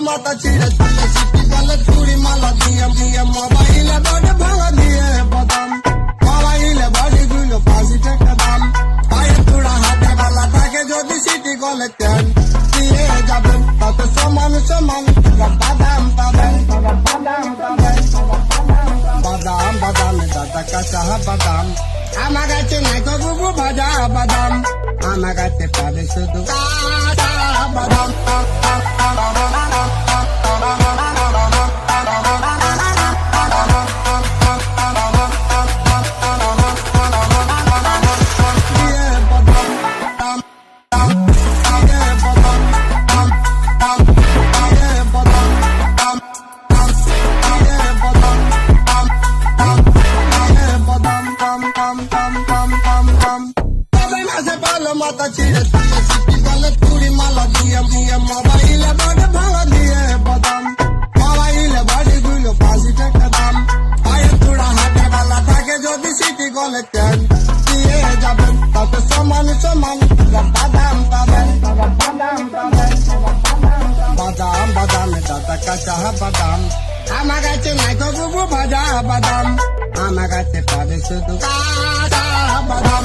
মাথা ছিঁড়ে চলে সিটি গলে চুরি মালা দিয়ে দিয়ে মোবাইলে বডি ভাঙা দিয়ে বাদাম মোবাইলে বডি গুলো 5 টাকা দাম পায়ে চূড়া হাতে বালা থাকে যদি সিটি গলে কেন দিয়ে যাবেন তাতে সমান সমান বাদাম পাবেন বাদাম পাবেন বাদাম বাদাম দাদা কাঁচা বাদাম আমার কাছে নাই তো বুবু ভাজা বাদাম আমার কাছে পাবে শুধু কাঁচা বাদাম মাথা ছিঁড়ে চলে সিটি গলে চুরি মালা দিয়ে দিয়ে মোবাইলে বডি ভাঙা দিয়ে বাদাম মোবাইলে বডি গুলো 5 টাকা দাম পায়ে চূড়া হাতে বালা থাকে যদি সিটি গলে কেন দিয়ে যাবেন তাতে সমান সমান বাদাম পাবেন বাদাম পাবেন বাদাম বাদাম দাদা কাঁচা বাদাম আমার কাছে নাই তো বুবু ভাজা বাদাম আমার কাছে পাবে শুধু কাঁচা বাদাম।